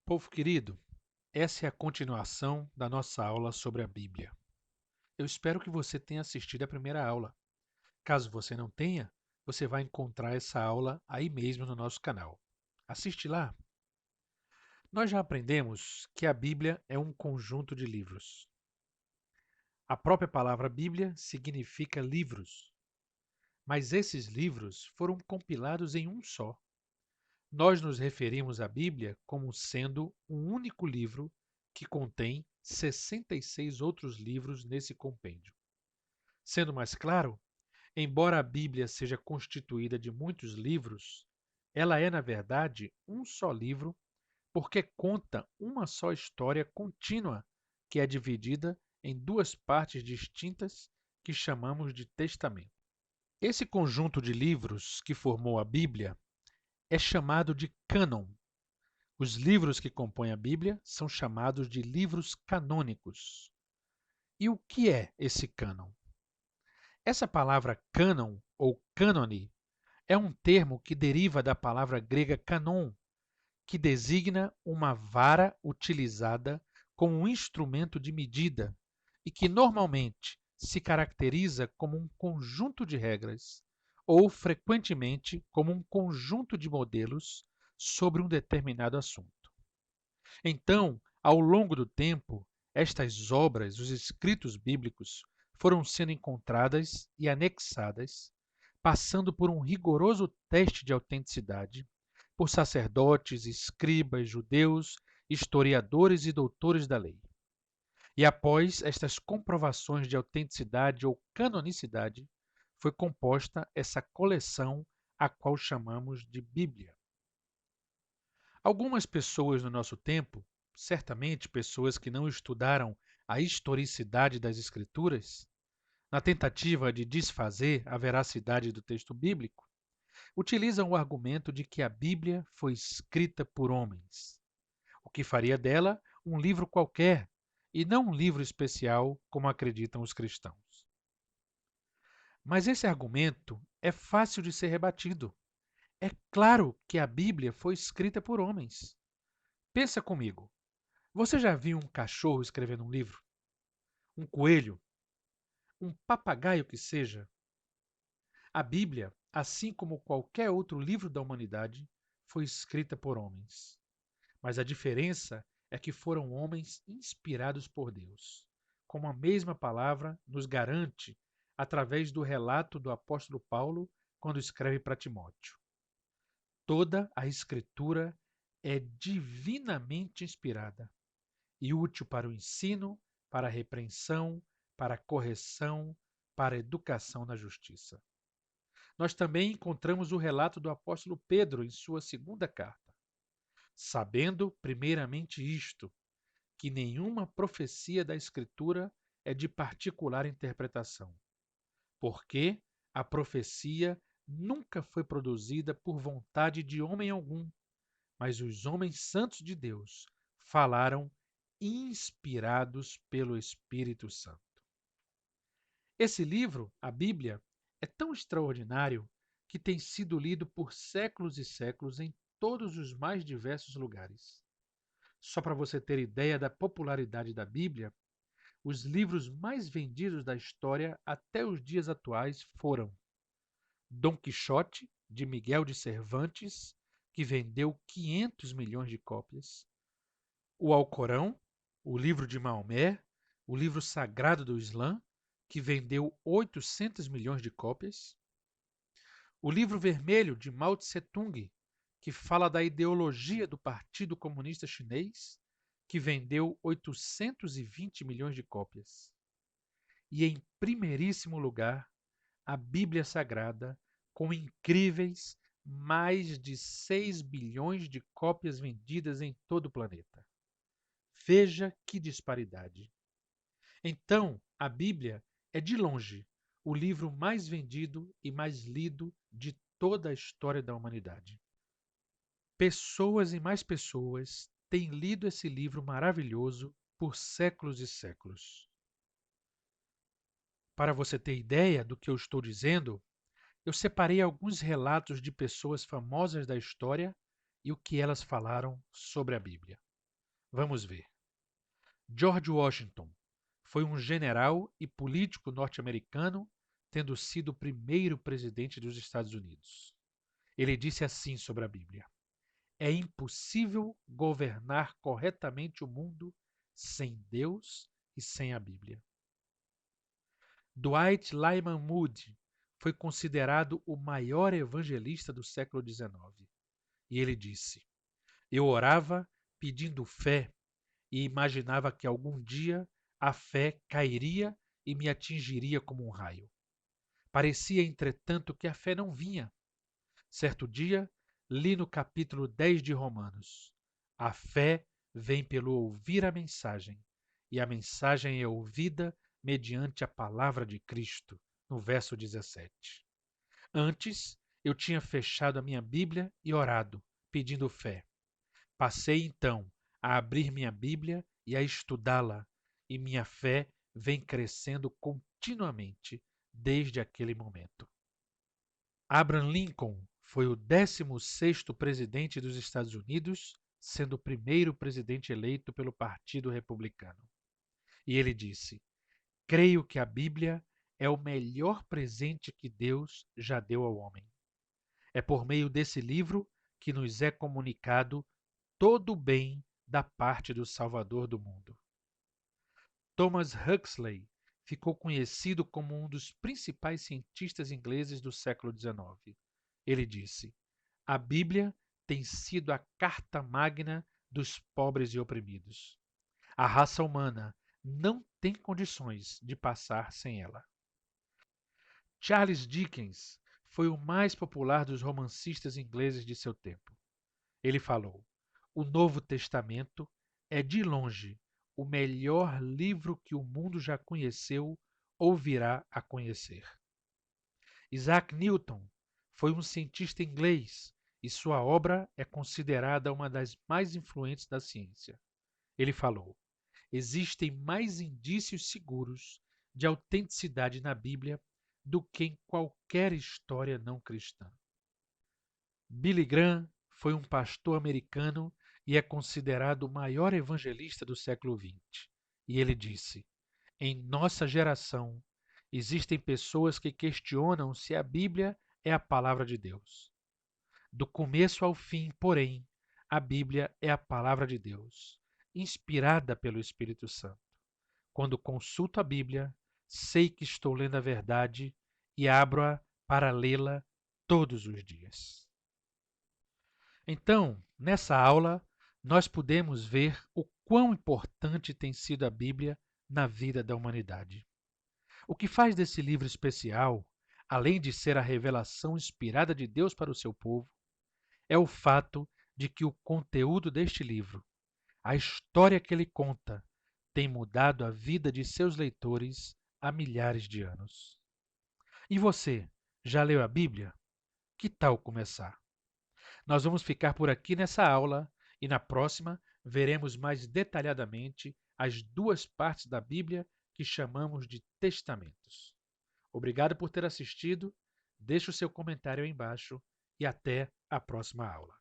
Povo querido, essa é a continuação da nossa aula sobre a Bíblia. Eu espero que você tenha assistido a primeira aula. Caso você não tenha, você vai encontrar essa aula aí mesmo no nosso canal. Assiste lá. Nós já aprendemos que a Bíblia é um conjunto de livros. A própria palavra Bíblia significa livros, mas esses livros foram compilados em um só. Nós nos referimos à Bíblia como sendo um único livro que contém 66 outros livros nesse compêndio. Sendo mais claro, embora a Bíblia seja constituída de muitos livros, ela é, na verdade, um só livro porque conta uma só história contínua que é dividida em duas partes distintas que chamamos de Testamento. Esse conjunto de livros que formou a Bíblia é chamado de cânon. Os livros que compõem a Bíblia são chamados de livros canônicos. E o que é esse cânon? Essa palavra cânon ou cânone é um termo que deriva da palavra grega canon, que designa uma vara utilizada como um instrumento de medida e que normalmente se caracteriza como um conjunto de regras ou frequentemente como um conjunto de modelos sobre um determinado assunto. Então, ao longo do tempo, estas obras, os escritos bíblicos, foram sendo encontradas e anexadas, passando por um rigoroso teste de autenticidade por sacerdotes, escribas, judeus, historiadores e doutores da lei. E após estas comprovações de autenticidade ou canonicidade, foi composta essa coleção a qual chamamos de Bíblia. Algumas pessoas no nosso tempo, certamente pessoas que não estudaram a historicidade das Escrituras, na tentativa de desfazer a veracidade do texto bíblico, utilizam o argumento de que a Bíblia foi escrita por homens, o que faria dela um livro qualquer e não um livro especial, como acreditam os cristãos. Mas esse argumento é fácil de ser rebatido. É claro que a Bíblia foi escrita por homens. Pensa comigo. Você já viu um cachorro escrevendo um livro? Um coelho? Um papagaio que seja? A Bíblia, assim como qualquer outro livro da humanidade, foi escrita por homens. Mas a diferença é que foram homens inspirados por Deus, como a mesma palavra nos garante através do relato do apóstolo Paulo quando escreve para Timóteo. Toda a Escritura é divinamente inspirada e útil para o ensino, para a repreensão, para a correção, para a educação na justiça. Nós também encontramos o relato do apóstolo Pedro em sua segunda carta. Sabendo, primeiramente, isto, que nenhuma profecia da Escritura é de particular interpretação, porque a profecia nunca foi produzida por vontade de homem algum, mas os homens santos de Deus falaram inspirados pelo Espírito Santo. Esse livro, a Bíblia, é tão extraordinário que tem sido lido por séculos e séculos em todos os mais diversos lugares. Só para você ter ideia da popularidade da Bíblia, os livros mais vendidos da história até os dias atuais foram Dom Quixote, de Miguel de Cervantes, que vendeu 500 milhões de cópias, o Alcorão, o livro de Maomé, o livro sagrado do Islã, que vendeu 800 milhões de cópias, o livro vermelho de Mao Tse-tung, que fala da ideologia do Partido Comunista Chinês, que vendeu 820 milhões de cópias. E em primeiríssimo lugar, a Bíblia Sagrada, com incríveis mais de 6 bilhões de cópias vendidas em todo o planeta. Veja que disparidade. Então, a Bíblia é, de longe, o livro mais vendido e mais lido de toda a história da humanidade. Pessoas e mais pessoas têm lido esse livro maravilhoso por séculos e séculos. Para você ter ideia do que eu estou dizendo, eu separei alguns relatos de pessoas famosas da história e o que elas falaram sobre a Bíblia. Vamos ver. George Washington foi um general e político norte-americano, tendo sido o primeiro presidente dos Estados Unidos. Ele disse assim sobre a Bíblia: é impossível governar corretamente o mundo sem Deus e sem a Bíblia. Dwight Lyman Moody foi considerado o maior evangelista do século XIX. E ele disse: eu orava pedindo fé e imaginava que algum dia a fé cairia e me atingiria como um raio. Parecia, entretanto, que a fé não vinha. Certo dia, li no capítulo 10 de Romanos: a fé vem pelo ouvir a mensagem, e a mensagem é ouvida mediante a palavra de Cristo, no verso 17. Antes, eu tinha fechado a minha Bíblia e orado, pedindo fé. Passei então a abrir minha Bíblia e a estudá-la, e minha fé vem crescendo continuamente desde aquele momento. Abraham Lincoln foi o 16º presidente dos Estados Unidos, sendo o primeiro presidente eleito pelo Partido Republicano. E ele disse: creio que a Bíblia é o melhor presente que Deus já deu ao homem. É por meio desse livro que nos é comunicado todo o bem da parte do Salvador do mundo. Thomas Huxley ficou conhecido como um dos principais cientistas ingleses do século XIX. Ele disse: a Bíblia tem sido a carta magna dos pobres e oprimidos. A raça humana não tem condições de passar sem ela. Charles Dickens foi o mais popular dos romancistas ingleses de seu tempo. Ele falou: o Novo Testamento é de longe o melhor livro que o mundo já conheceu ou virá a conhecer. Isaac Newton foi um cientista inglês e sua obra é considerada uma das mais influentes da ciência. Ele falou: existem mais indícios seguros de autenticidade na Bíblia do que em qualquer história não cristã. Billy Graham foi um pastor americano e é considerado o maior evangelista do século XX. E ele disse: em nossa geração, existem pessoas que questionam se a Bíblia é a palavra de Deus. Do começo ao fim, porém, a Bíblia é a palavra de Deus, inspirada pelo Espírito Santo. Quando consulto a Bíblia, sei que estou lendo a verdade e abro-a para lê-la todos os dias. Então, nessa aula, nós podemos ver o quão importante tem sido a Bíblia na vida da humanidade. O que faz desse livro especial, além de ser a revelação inspirada de Deus para o seu povo, é o fato de que o conteúdo deste livro, a história que ele conta, tem mudado a vida de seus leitores há milhares de anos. E você, já leu a Bíblia? Que tal começar? Nós vamos ficar por aqui nessa aula e na próxima veremos mais detalhadamente as duas partes da Bíblia que chamamos de testamentos. Obrigado por ter assistido, deixe o seu comentário aí embaixo e até a próxima aula.